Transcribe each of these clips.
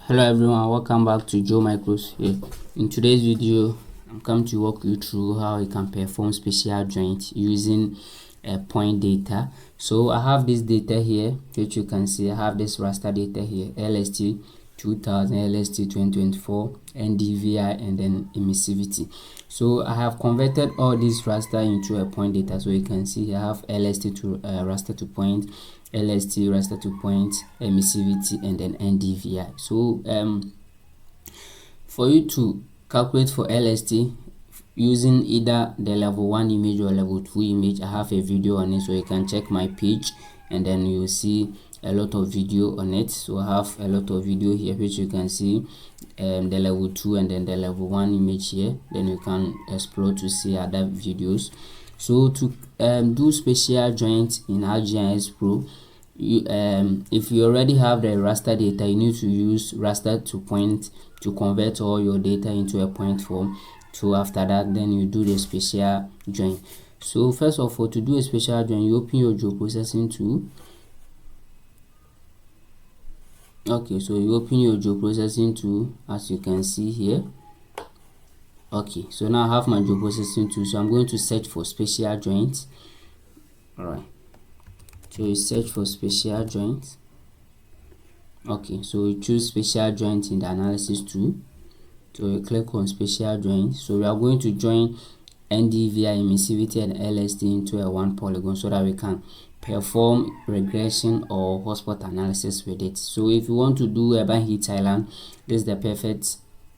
Hello everyone, welcome back to Joe Micros here. In today's video, I'm coming to walk you through how you can perform spatial joint using point data. So I have this data here, which you can see. I have this raster data here, LST 2000, LST 2024, NDVI, and then emissivity. So I have converted all this raster into a point data. So you can see I have LST to raster to point, LST raster to point, emissivity, and then NDVI. So for you to calculate for LST using either the level 1 image or level 2 image, I have a video on it, so you can check my page and then you'll see a lot of video on it. So I have a lot of video here which you can see the level 2 and then the level 1 image here. Then you can explore to see other videos. So to do spatial joint in ArcGIS Pro, if you already have the raster data, you need to use raster to point to convert all your data into a point form. So after that, then you do the spatial join. So first of all, to do a spatial join, you open your geoprocessing tool. Okay, so you open your geoprocessing tool, as you can see here. Okay, so now I have my geoprocessing tool, so I'm going to search for spatial joint. All right, so you search for spatial joint. Okay, so you choose spatial joint in the analysis tool. So you click on spatial join. So we are going to join NDVI, emissivity, and LST into a one polygon so that we can perform regression or hotspot analysis with it. So if you want to do urban heat island, this is the perfect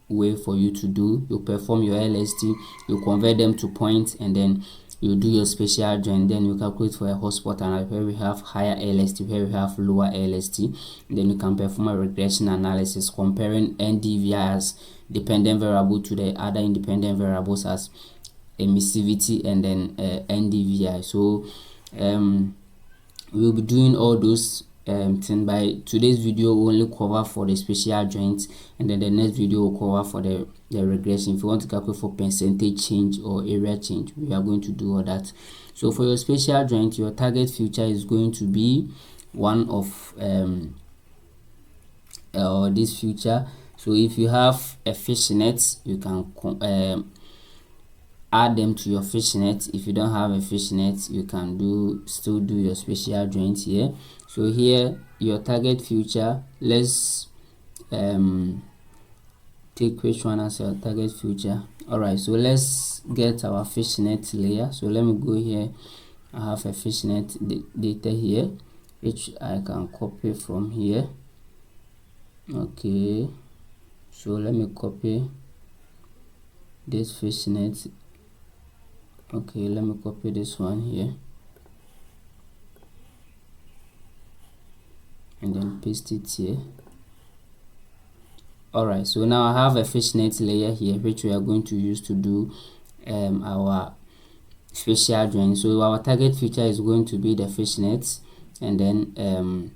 way for you to do. You perform your LST, you convert them to points, and then you do your spatial join. Then you calculate for a hotspot analysis where we have higher LST, where we have lower LST. Then you can perform a regression analysis comparing NDVI as dependent variable to the other independent variables as emissivity and then NDVI. So we'll be doing all those things. By today's video we'll only cover for the spatial joints, and then the next video will cover for the regression. If you want to calculate for percentage change or area change, we are going to do all that. So for your spatial joint, your target feature is going to be one of this feature. So if you have a fishnet, you can add them to your fishnet. If you don't have a fishnet, you can still do your spatial joint here. So here your target feature, let's take which one as your target feature. All right, so let's get our fishnet layer. So let me go here. I have a fishnet data here which I can copy from here. Okay, so let me copy this fishnet. Okay, let me copy this one here and then paste it here. Alright, so now I have a fishnet layer here which we are going to use to do our spatial join. So our target feature is going to be the fishnet, and then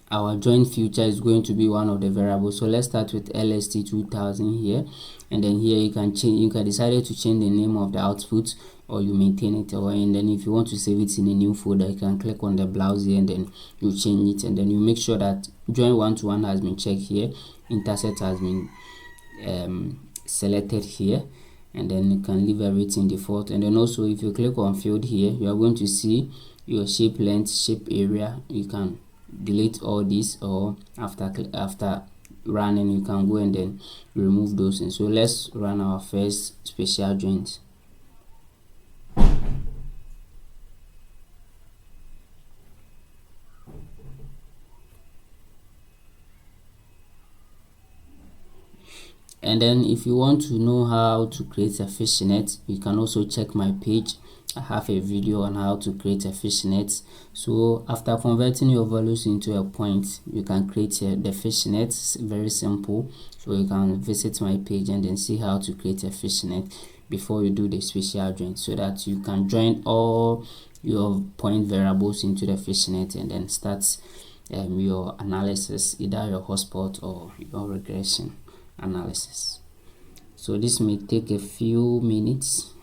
our join feature is going to be one of the variables. So let's start with LST 2000 here, and then here you can change, you can decide to change the name of the output or you maintain it, or and then if you want to save it in a new folder, you can click on the blouse here and then you change it, and then you make sure that join one-to-one has been checked here, intersect has been selected here, and then you can leave everything default. And then also if you click on field here, you are going to see your shape length, shape area. You can delete all this, or after running you can go and then remove those. And so let's run our first spatial joint. And then if you want to know how to create a fishnet, you can also check my page. I have a video on how to create a fishnet. So after converting your values into a point, you can create the fishnet. It's very simple. So you can visit my page and then see how to create a fishnet before you do the spatial join, so that you can join all your point variables into the fishnet and then start your analysis, either your hotspot or your regression analysis. So this may take a few minutes.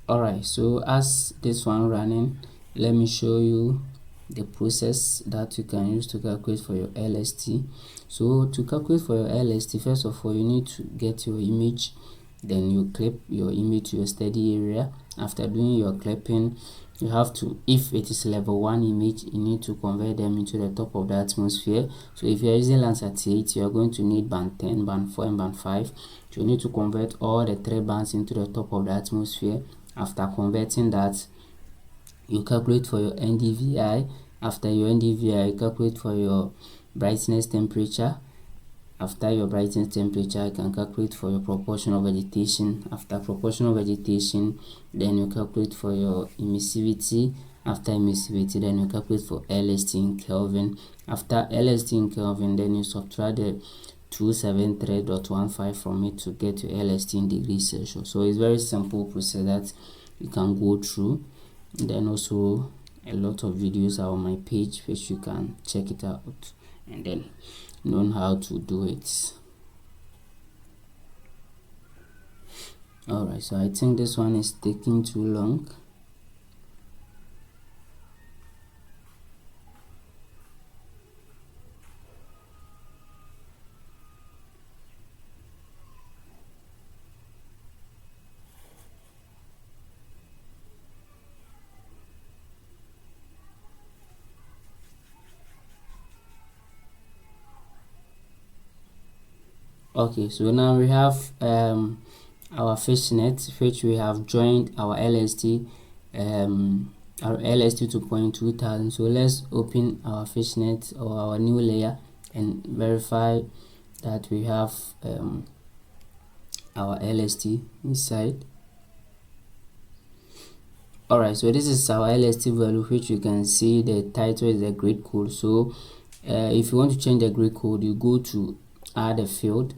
Alright, so as this one running, let me show you the process that you can use to calculate for your LST. So to calculate for your LST, first of all, you need to get your image, then you clip your image to your study area. After doing your clipping, you have to, if it is level 1 image, you need to convert them into the top of the atmosphere. So if you are using Landsat 8, you are going to need band 10, band 4 and band 5. So you need to convert all the 3 bands into the top of the atmosphere. After converting that, you calculate for your NDVI. After your NDVI, you calculate for your brightness temperature. After your brightness temperature, you can calculate for your proportion of vegetation. After proportion of vegetation, then you calculate for your emissivity. After emissivity, then you calculate for LST in Kelvin. After LST in Kelvin, then you subtract the 273.15 from it to get your LST in degrees Celsius. So it's very simple process that you can go through. And then also a lot of videos are on my page, which you can check it out and then learn how to do it. Alright, so I think this one is taking too long. Okay, so now we have our fishnet, which we have joined our LST to point 2000. So let's open our fishnet or our new layer and verify that we have our LST inside. Alright, so this is our LST value, which you can see the title is the grid code. So if you want to change the grid code, you go to add a field.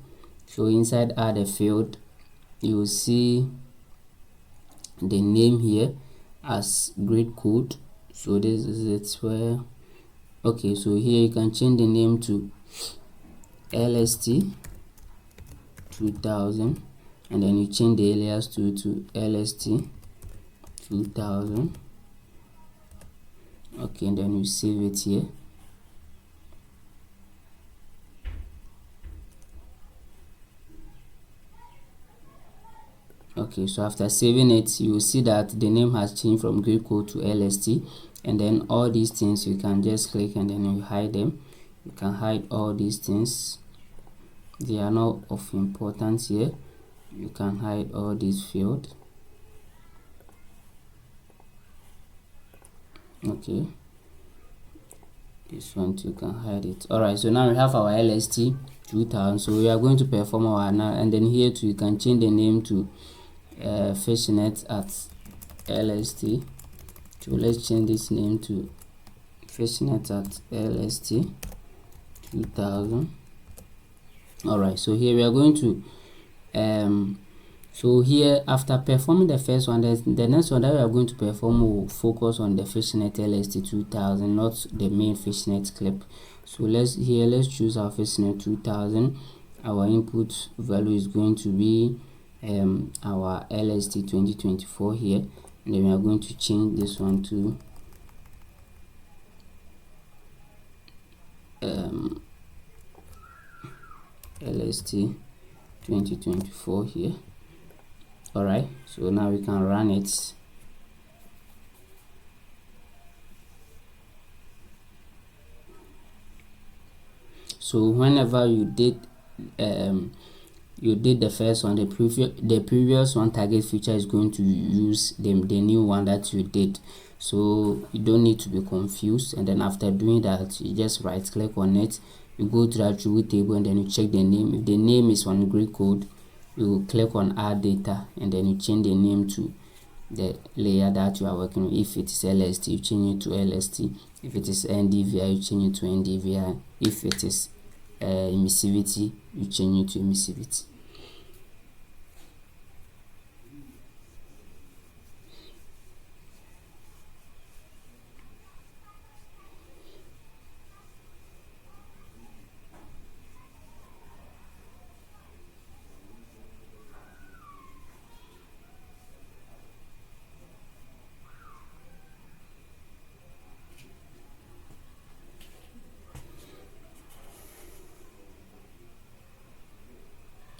So inside add a field, you will see the name here as grid code. So this is it where, okay, so here you can change the name to LST 2000, and then you change the alias to LST 2000. Okay, and then you save it here. Okay, so after saving it, you will see that the name has changed from grid code to LST, and then all these things you can just click and then you hide them. You can hide all these things, they are not of importance here. You can hide all these fields. Okay, this one too, you can hide it. Alright, so now we have our LST 2000. So we are going to perform our analysis, and then here too you can change the name to fishnet at LST. So let's change this name to fishnet at LST 2000. Alright, so here we are going to so here after performing the first one, the next one that we are going to perform will focus on the fishnet LST 2000, not the main fishnet clip. So let's choose our fishnet 2000. Our input value is going to be our LST 2024 here, and then we are going to change this one to LST 2024 here. Alright, so now we can run it. So whenever you did the first one, the previous one target feature is going to use the new one that you did. So you don't need to be confused, and then after doing that, you just right click on it, you go to the attribute table, and then you check the name. If the name is on grid code, you click on add data, and then you change the name to the layer that you are working with. If it is LST, you change it to LST. If it is NDVI, you change it to NDVI. If it is emissivity, you change it to emissivity.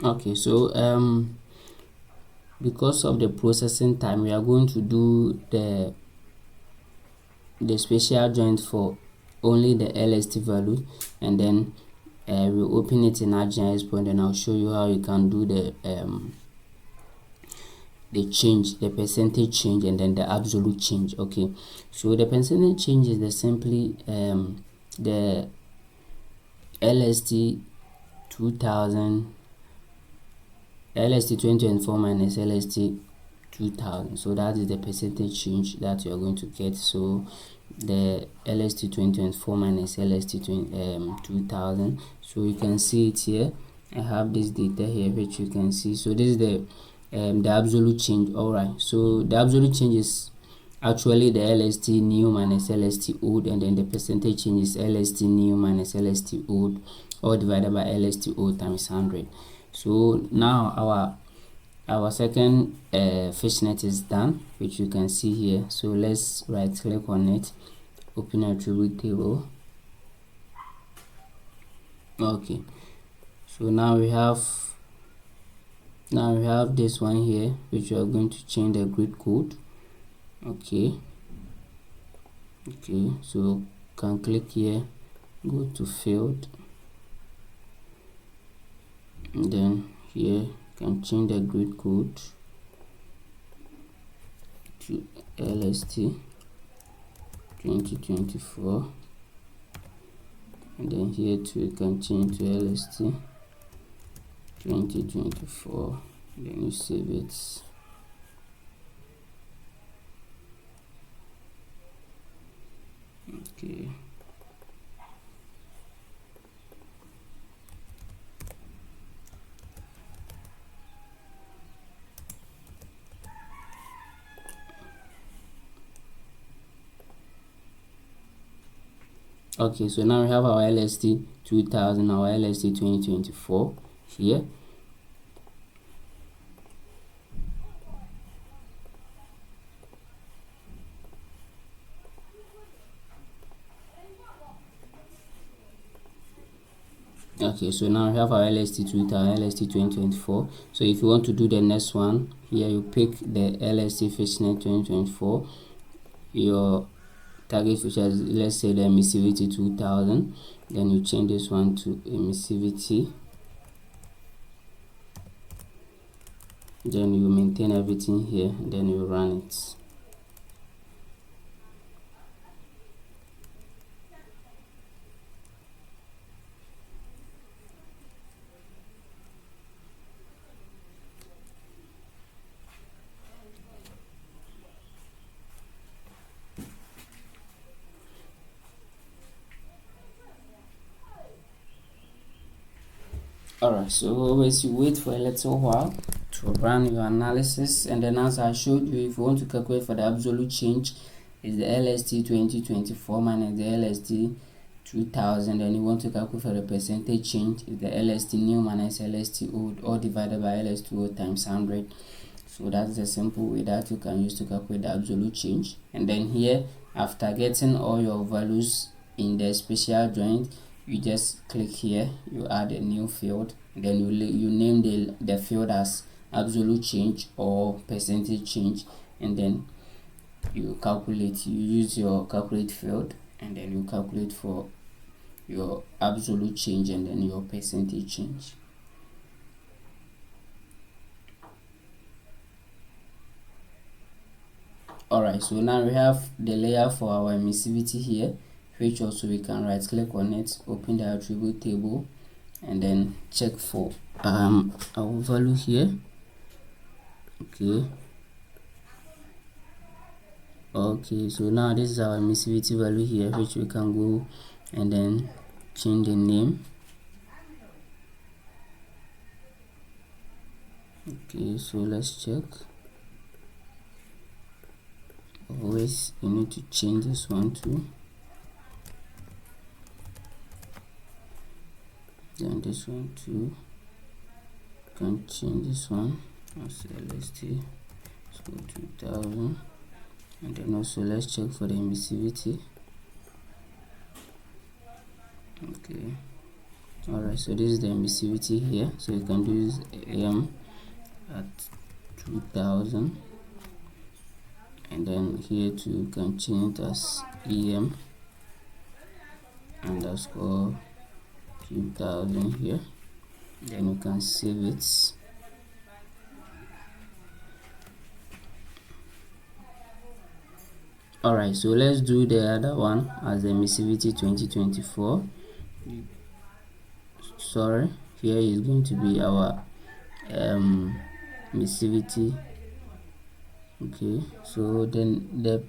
Okay, so because of the processing time, we are going to do the spatial joint for only the LST value, and then we'll open it in ArcGIS Pro, and then I'll show you how you can do the change, the percentage change, and then the absolute change. Okay, so the percentage change is the simply the LST 2000 LST 2024 minus LST 2000, so that is the percentage change that you are going to get. So the LST 2024 minus LST 2000, so you can see it here. I have this data here which you can see. So this is the absolute change. All right, so the absolute change is actually the LST new minus LST old, and then the percentage change is LST new minus LST old, all divided by LST old times 100. So now our second fishnet is done, which you can see here. So let's right click on it, open attribute table. Okay, so now we have this one here, which we are going to change the grid code. Okay, so can click here, go to field, and then here can change the grid code to LST 2024, and then here too you can change to LST 2024, then you save it. Okay, so now we have our LST 2000, our LST 2024 here. Okay, so now we have our LST 2000, LST 2024. So if you want to do the next one, here you pick the LST fishnet 2024, your target features, let's say the emissivity 2000, then you change this one to emissivity, then you maintain everything here, and then you run it. Alright, so always you wait for a little while to run your analysis, and then as I showed you, if you want to calculate for the absolute change, is the LST 2024 minus the LST 2000, and you want to calculate for the percentage change, is the LST new minus LST old, all divided by LST old times 100. So that's the simple way that you can use to calculate the absolute change. And then here, after getting all your values in the spatial joint, you just click here, you add a new field, then you name the field as absolute change or percentage change, and then you calculate, you use your calculate field, and then you calculate for your absolute change and then your percentage change. Alright, so now we have the layer for our emissivity here, which also we can right click on it, open the attribute table, and then check for our value here. Okay, so now this is our emissivity value here, which we can go and then change the name. Okay, so let's check. Always you need to change this one too, then this one too, can change this one as LST, so 2000, and then also let's check for the emissivity. Okay, Alright, so this is the emissivity here, so you can do this am at 2000, and then here too you can change it as em underscore 2000 here, then you can save it. Alright, so let's do the other one as the emissivity 2024. Sorry, here is going to be our emissivity. Okay, so then the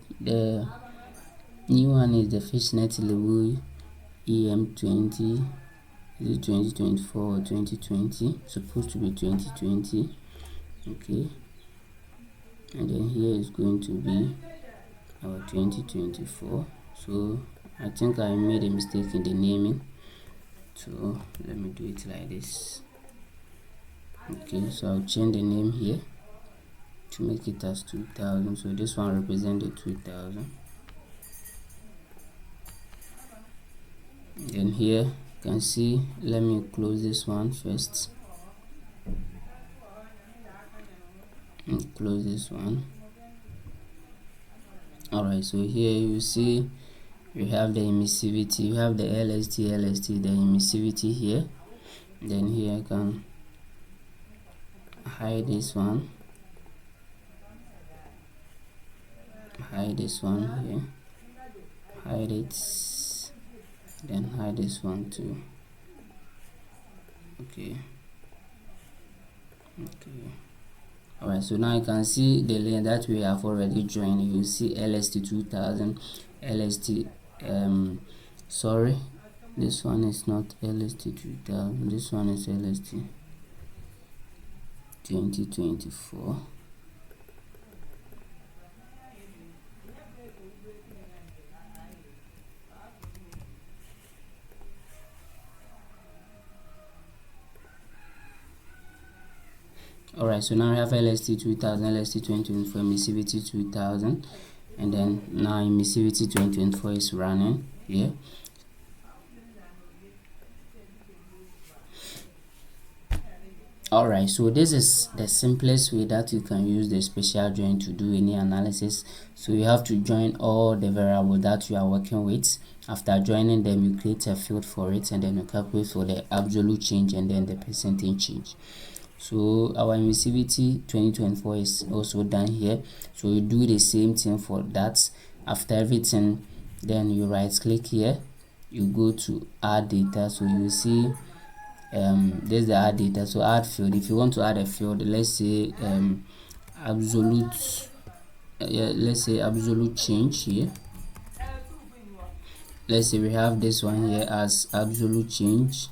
new one is the fishnet label em20. Is it 2024 or 2020? Supposed to be 2020. Okay, and then here is going to be our 2024. So I think I made a mistake in the naming, so let me do it like this. Okay, so I'll change the name here to make it as 2000. So this one represents the 2000. Then here you can see, let me close this one first and close this one. Alright, so here you see we have the emissivity, you have the LST, the emissivity here. Then here I can hide this one, hide this one here, hide it, then hide this one too. Okay. Alright, so now you can see the layer that we have already joined. You see LST 2000, LST sorry, this one is not LST 2000, this one is LST 2024. Alright, so now we have LST 2000, LST 2024, emissivity 2000, and then now emissivity 2024 is running here. Alright, so this is the simplest way that you can use the spatial join to do any analysis. So you have to join all the variables that you are working with. After joining them, you create a field for it, and then you calculate for the absolute change and then the percentage change. So our emissivity 2024 is also done here. So you do the same thing for that. After everything, then you right click here, you go to add data. So you see there's the add data. So add field. If you want to add a field, let's say absolute let's say absolute change here. Let's say we have this one here as absolute change.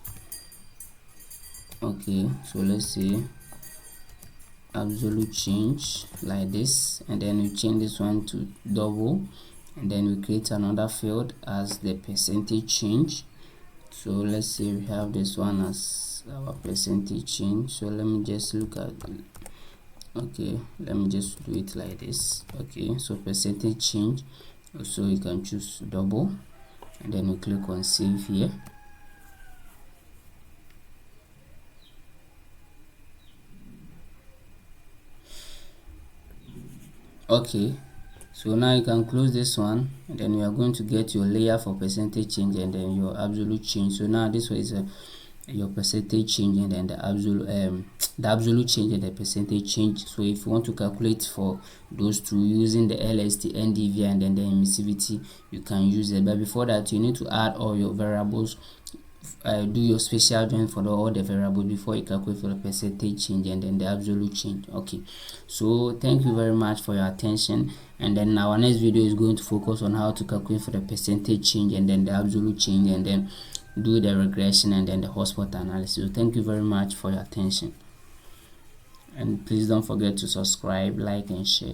Okay, so let's say absolute change like this, and then we change this one to double, and then we create another field as the percentage change. So let's say we have this one as our percentage change. So let me just look at, okay, let me just do it like this. Okay, so percentage change, so you can choose double, and then we click on save here. Okay, so now you can close this one, and then you are going to get your layer for percentage change and then your absolute change. So now this one is your percentage change, and then the absolute change and the percentage change. So if you want to calculate for those two using the LST, NDV, and then the emissivity, you can use it. But before that, you need to add all your variables, do your spatial join for all the variables before you calculate for the percentage change and then the absolute change. Okay, so thank you very much for your attention, and then our next video is going to focus on how to calculate for the percentage change and then the absolute change, and then do the regression and then the hotspot analysis. So thank you very much for your attention, and please don't forget to subscribe, like, and share.